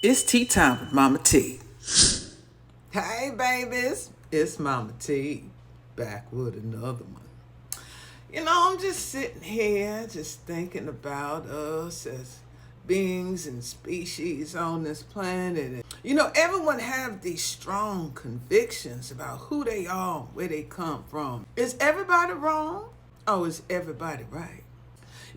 It's tea time with MahMah Tea. Hey babies, it's MahMah Tea, back with another one. I'm just sitting here, just thinking about us as beings and species on this planet. Everyone have these strong convictions about who they are, where they come from. Is everybody wrong, or is everybody right?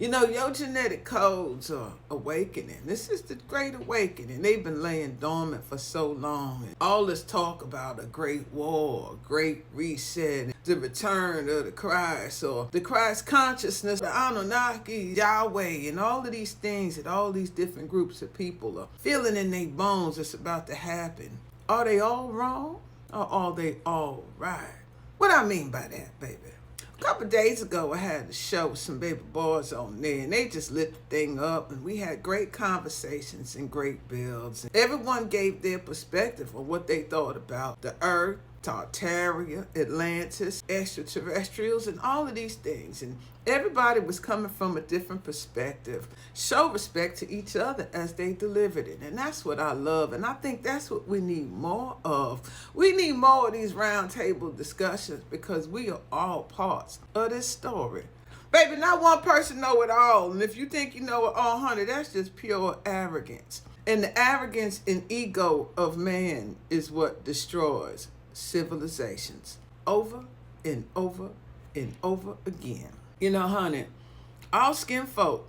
Your genetic codes are awakening. This is the great awakening. They've been laying dormant for so long. And all this talk about a great war, a great reset, the return of the Christ, or the Christ consciousness, the Anunaki, Yahweh, and all of these things that all these different groups of people are feeling in their bones it's about to happen. Are they all wrong, or are they all right? What I mean by that, baby? A couple of days ago, I had a show with some baby boys on there, and they just lit the thing up, and we had great conversations and great builds. And everyone gave their perspective on what they thought about the Earth, Tartaria, Atlantis, extraterrestrials, and all of these things. And everybody was coming from a different perspective. Show respect to each other as they delivered it. And that's what I love. And I think that's what we need more of. We need more of these roundtable discussions because we are all parts of this story. Baby, not one person know it all. And if you think you know it all, honey, that's just pure arrogance. And the arrogance and ego of man is what destroys civilizations over and over and over again. Honey, all skin folk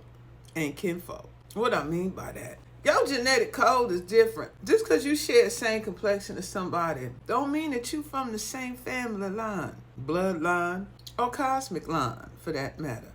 ain't kinfolk. What I mean by that, your genetic code is different. Just because you share the same complexion as somebody don't mean that you from the same family line, bloodline, or cosmic line for that matter.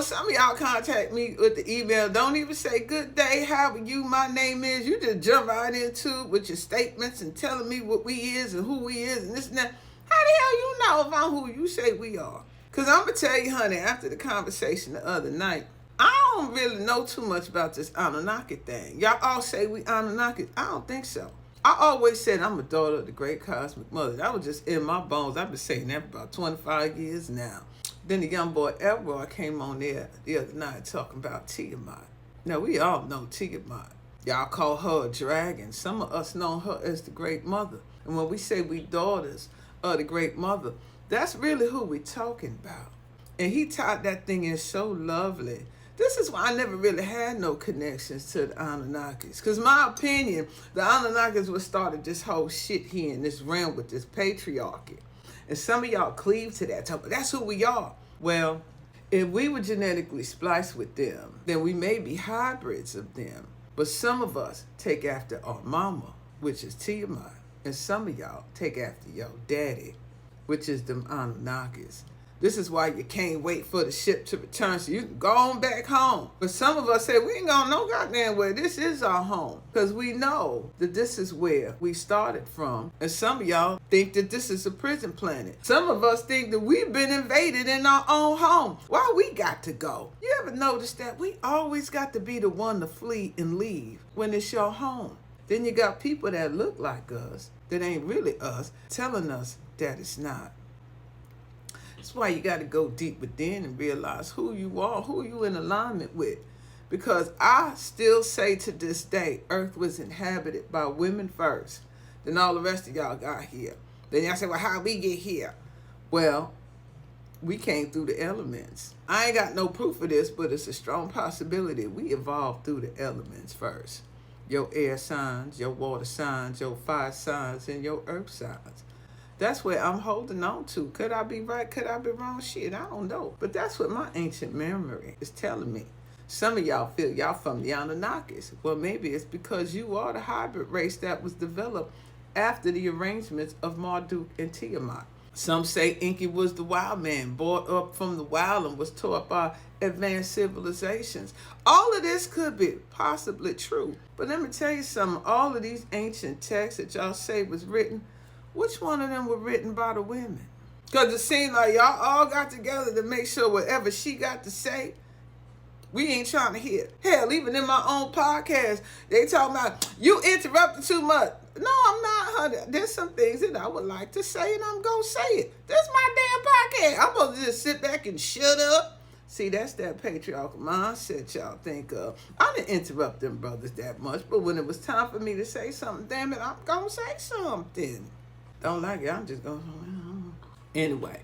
Some of y'all contact me with the email, don't even say good day, how are you, my name is. You just jump right into it with your statements and telling me what we is and who we is and this and that. How the hell you know if I'm who you say we are? Because I'm going to tell you, honey, after the conversation the other night, I don't really know too much about this Anunaki thing. Y'all all say we Anunnaki. I don't think so. I always said I'm a daughter of the great cosmic mother. That was just in my bones. I've been saying that for about 25 years now. Then the young boy Elroy came on there the other night talking about Tiamat. Now, we all know Tiamat. Y'all call her a dragon. Some of us know her as the great mother. And when we say we daughters of the great mother, that's really who we're talking about. And he taught that thing in so lovely. This is why I never really had no connections to the Anunnakis. Because my opinion, the Anunnakis was started this whole shit here in this realm with this patriarchy. And some of y'all cleave to that. But that's who we are. Well, if we were genetically spliced with them, then we may be hybrids of them. But some of us take after our mama, which is Tiamat. And some of y'all take after your daddy, which is them Anunnakis. This is why you can't wait for the ship to return so you can go on back home. But some of us say, we ain't going no goddamn way. This is our home. Because we know that this is where we started from. And some of y'all think that this is a prison planet. Some of us think that we've been invaded in our own home. Why we got to go? You ever notice that we always got to be the one to flee and leave when it's your home? Then you got people that look like us, that ain't really us, telling us that it's not. That's why you got to go deep within and realize who you are, who you in alignment with. Because I still say to this day, Earth was inhabited by women first. Then all the rest of y'all got here. Then y'all say, well, how we get here? Well, we came through the elements. I ain't got no proof of this, but it's a strong possibility we evolved through the elements first. Your air signs, your water signs, your fire signs, and your earth signs. That's where I'm holding on to. Could I be right? Could I be wrong? Shit, I don't know. But that's what my ancient memory is telling me. Some of y'all feel y'all from the Anunnakis. Well, maybe it's because you are the hybrid race that was developed after the arrangements of Marduk and Tiamat. Some say Enki was the wild man, brought up from the wild and was taught by advanced civilizations. All of this could be possibly true. But let me tell you something. All of these ancient texts that y'all say was written, which one of them were written by the women? Because it seemed like y'all all got together to make sure whatever she got to say, we ain't trying to hear. Hell, even in my own podcast, they talking about, you interrupted too much. No, I'm not, honey. There's some things that I would like to say, and I'm going to say it. This is my damn podcast. I'm supposed to just sit back and shut up, See, that's that patriarchal mindset y'all think of. I didn't interrupt them brothers that much, but when it was time for me to say something, damn it, I'm going to say something. Don't like it, I'm just going to... Anyway,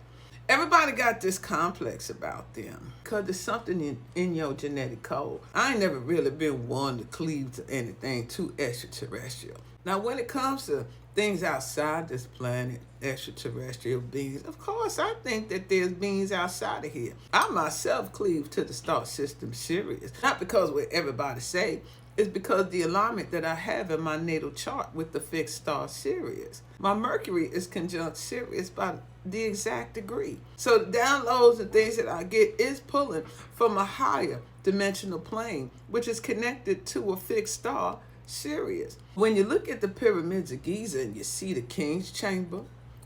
everybody got this complex about them because there's something in your genetic code. I ain't never really been one to cleave to anything too extraterrestrial. Now, when it comes to things outside this planet, extraterrestrial beings, of course, I think that there's beings outside of here. I myself cleave to the star system Sirius, not because what everybody say, it's because the alignment that I have in my natal chart with the fixed star Sirius. My Mercury is conjunct Sirius by the exact degree. So the downloads and things that I get is pulling from a higher dimensional plane, which is connected to a fixed star Sirius. When you look at the pyramids of Giza and you see the king's chamber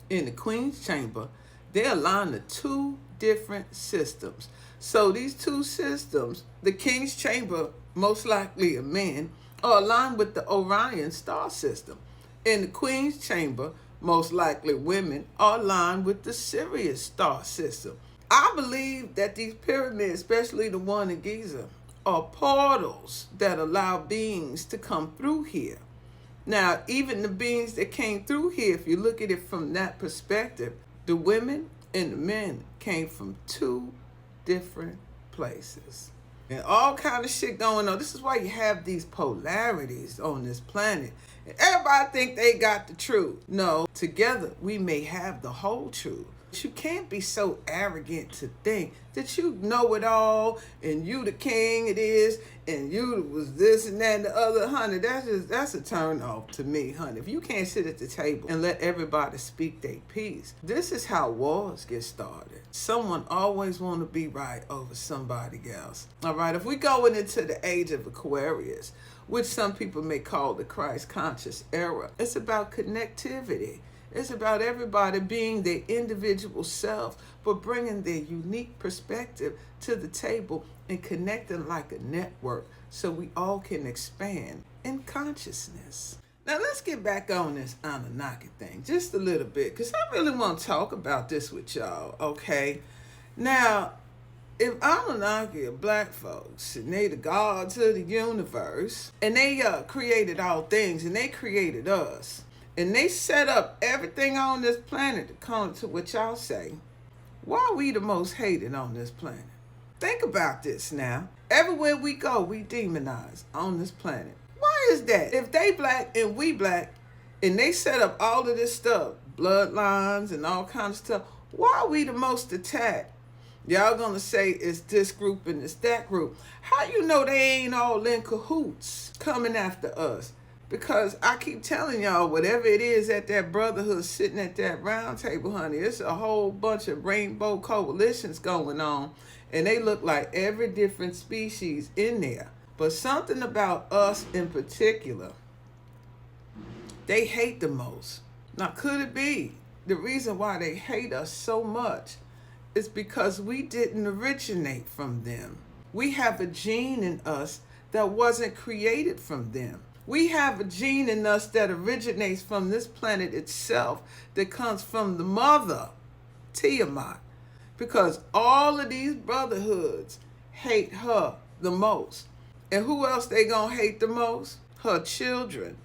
and the queen's chamber, they align to two different systems. So these two systems, the king's chamber, most likely a man, are aligned with the Orion star system. In the queen's chamber, most likely women, are aligned with the Sirius star system. I believe that these pyramids, especially the one in Giza, are portals that allow beings to come through here. Now, even the beings that came through here, if you look at it from that perspective, the women and the men came from two different places. And all kind of shit going on. This is why you have these polarities on this planet. And everybody think they got the truth. No, together we may have the whole truth. But you can't be so arrogant to think that you know it all and you the king it is and you was this and that and the other. Honey, that's a turn off to me, honey. If you can't sit at the table and let everybody speak their piece, this is how wars get started. Someone always want to be right over somebody else. All right, if we going into the age of Aquarius, which some people may call the Christ conscious era, it's about connectivity. It's about everybody being their individual self, but bringing their unique perspective to the table and connecting like a network so we all can expand in consciousness. Now, let's get back on this Anunaki thing just a little bit, because I really want to talk about this with y'all, okay? Now, if Anunaki are black folks, and they the gods of the universe, and they created all things, and they created us, and they set up everything on this planet to come to what y'all say, why are we the most hated on this planet? Think about this now. Everywhere we go, we demonize on this planet. Why is that? If they black and we black, and they set up all of this stuff, bloodlines and all kinds of stuff, why are we the most attacked? Y'all gonna say it's this group and it's that group. How you know they ain't all in cahoots coming after us? Because I keep telling y'all, whatever it is at that brotherhood sitting at that round table, honey, it's a whole bunch of rainbow coalitions going on. And they look like every different species in there. But something about us in particular, they hate the most. Now, could it be the reason why they hate us so much is because we didn't originate from them? We have a gene in us that wasn't created from them. We have a gene in us that originates from this planet itself, that comes from the mother, Tiamat. Because all of these brotherhoods hate her the most. And who else they gonna hate the most? Her children.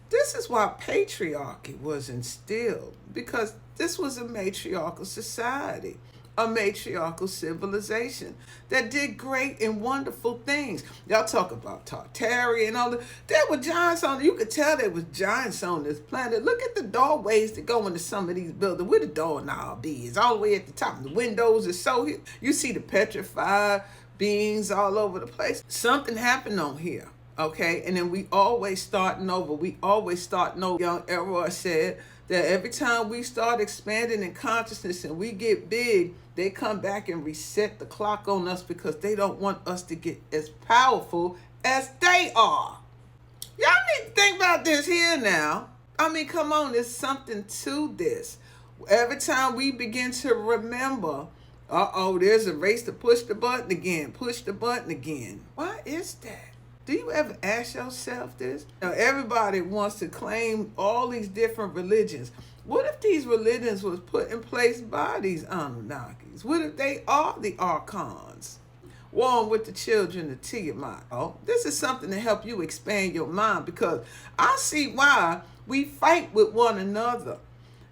This is why patriarchy was instilled, because this was a matriarchal society, a matriarchal civilization that did great and wonderful things. Y'all talk about Tartary and all that. There were giants on, you could tell there was giants on this planet. Look at the doorways that go into some of these buildings. Where the doorknob is, all the way at the top. The windows are so, you see the petrified beings all over the place. Something happened on here, okay? And then we always starting over. We always starting over. Young Elroy said that every time we start expanding in consciousness and we get big, they come back and reset the clock on us because they don't want us to get as powerful as they are. Y'all need to think about this here now. I mean, come on, there's something to this. Every time we begin to remember, there's a race to push the button again, push the button again. Why is that? Do you ever ask yourself this? Now, everybody wants to claim all these different religions. What if these religions was put in place by these Anunnakis? What if they are the archons? warm with the children of Tiamat. Oh, this is something to help you expand your mind, because I see why we fight with one another.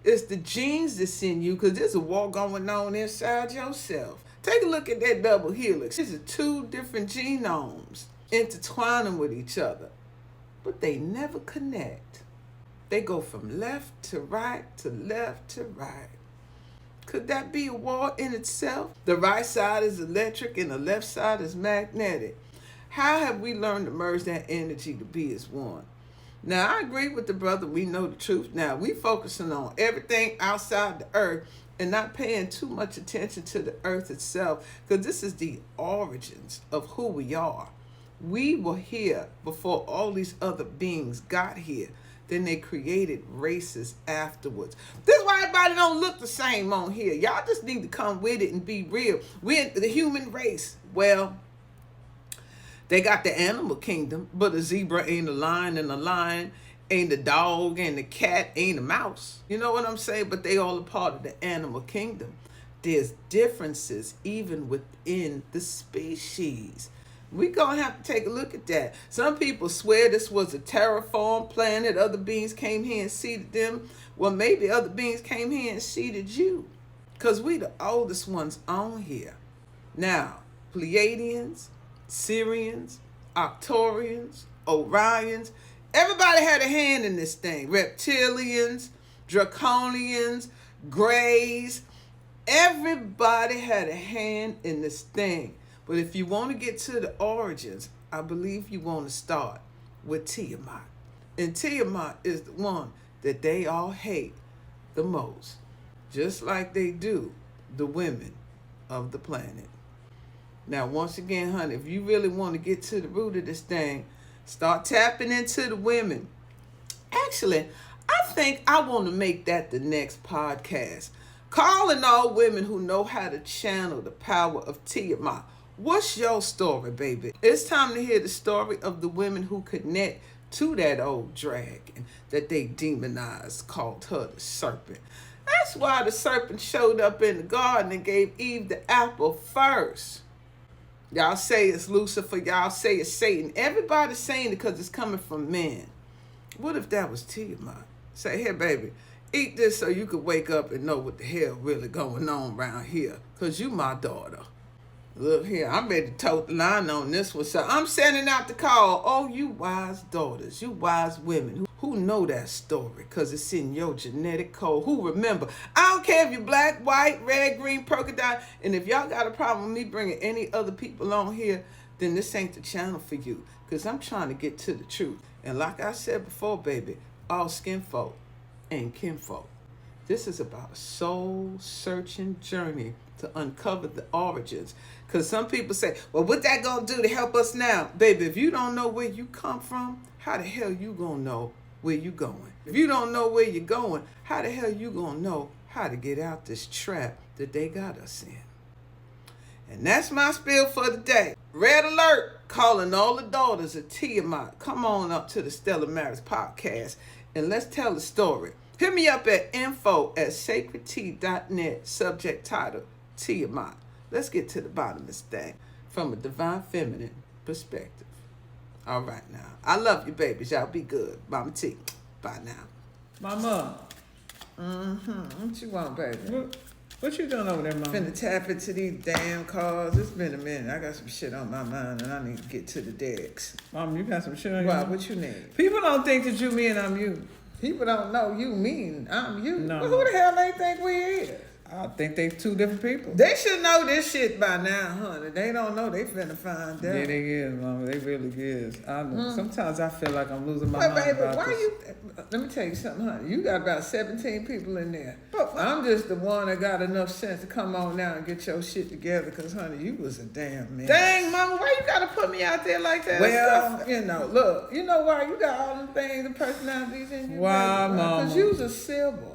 It's the genes that's in you, because there's a war going on inside yourself. Take a look at that double helix. These are two different genomes intertwining with each other, but they never connect. They go from left to right to left to right. Could that be a war in itself? The right side is electric and the left side is magnetic. How have we learned to merge that energy to be as one? Now, I agree with the brother. We know the truth. Now, we focusing on everything outside the earth and not paying too much attention to the earth itself, because this is the origins of who we are. We were here before all these other beings got here. Then they created races afterwards. This is why everybody don't look the same on here. Y'all just need to come with it and be real. We're the human race. Well, they got the animal kingdom, but a zebra ain't a lion, and a lion ain't a dog, and the cat ain't a mouse. You know what I'm saying? But they all a part of the animal kingdom. There's differences even within the species. We're going to have to take a look at that. Some people swear this was a terraform planet. Other beings came here and seeded them. Well, maybe other beings came here and seeded you, because we the oldest ones on here. Now, Pleiadians, Syrians, Arcturians, Orions, everybody had a hand in this thing. Reptilians, Draconians, Greys, everybody had a hand in this thing. But if you want to get to the origins, I believe you want to start with Tiamat. And Tiamat is the one that they all hate the most, just like they do the women of the planet. Now, once again, honey, if you really want to get to the root of this thing, start tapping into the women. Actually, I think I want to make that the next podcast. Calling all women who know how to channel the power of Tiamat. What's your story, baby? It's time to hear the story of the women who connect to that old dragon that they demonized, called her the serpent. That's why the serpent showed up in the garden and gave Eve the apple first. Y'all say it's Lucifer, y'all say it's Satan. Everybody's saying it because it's coming from men. What if that was Tiamat? Say, here, baby, eat this so you could wake up and know what the hell really going on around here, because you my daughter. Look here, I'm ready to tote the line on this one. So I'm sending out the call. Oh, you wise daughters, you wise women who know that story, because it's in your genetic code. Who remember, I don't care if you're black, white, red, green, polka dot. And if y'all got a problem with me bringing any other people on here, then this ain't the channel for you, because I'm trying to get to the truth. And like I said before, baby, all skin folk and kinfolk. This is about a soul-searching journey to uncover the origins. Because some people say, well, what that going to do to help us now? Baby, if you don't know where you come from, how the hell you going to know where you going? If you don't know where you're going, how the hell you going to know how to get out this trap that they got us in? And that's my spiel for the day. Red alert, calling all the daughters of Tiamat. Come on up to the Stellar Marriage Podcast and let's tell the story. Hit me up at info@sacredtea.net, subject title, Tiamat. Let's get to the bottom of this thing from a divine feminine perspective. All right now. I love you, babies. Y'all be good. MahMah Tea. Bye now. Mama. What you want, baby? What you doing over there, Mama? Finna tap into these damn calls. It's been a minute. I got some shit on my mind and I need to get to the decks. Mama, you got some shit on your Why? mind? What you need? People don't think that you me and I'm you. People don't know you mean I'm you. No. Well, who the hell they think we is? I think they two different people. They should know this shit by now, honey. They don't know. They finna find out. Yeah, they is, Mama. They really is. I know. Sometimes I feel like I'm losing my But mind baby, about why this. you? Let me tell you something, honey. You got about 17 people in there. I'm just the one that got enough sense to come on now and get your shit together. Cause honey, you was a damn man. Dang, Mama, why you gotta put me out there like that? Well, you know, look, you know why you got all them things, the personalities in you. Why, baby, right? Mama? Cause you's a silver.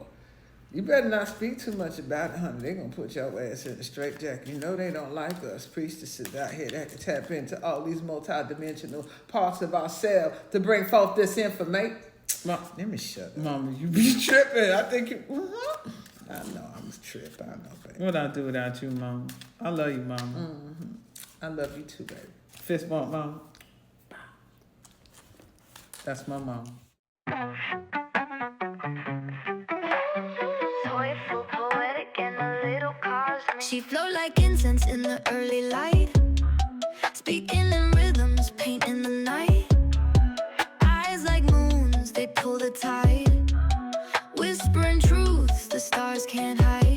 You better not speak too much about it, honey. They gonna put your ass in a straitjacket. You know they don't like us priestesses out here that can tap into all these multidimensional parts of ourselves to bring forth this information. Let me shut up. Mama, you be tripping. I think you... I know I'm a trip. I know, baby. What I do without you, Mama? I love you, Mama. I love you too, baby. Fist bump, mom. That's my mom. Joyful, poetic, and a little cosmic. She flow like incense in the early light, speaking in rhythms, painting the night. Eyes like moons, they pull the tide, whispering truths the stars can't hide.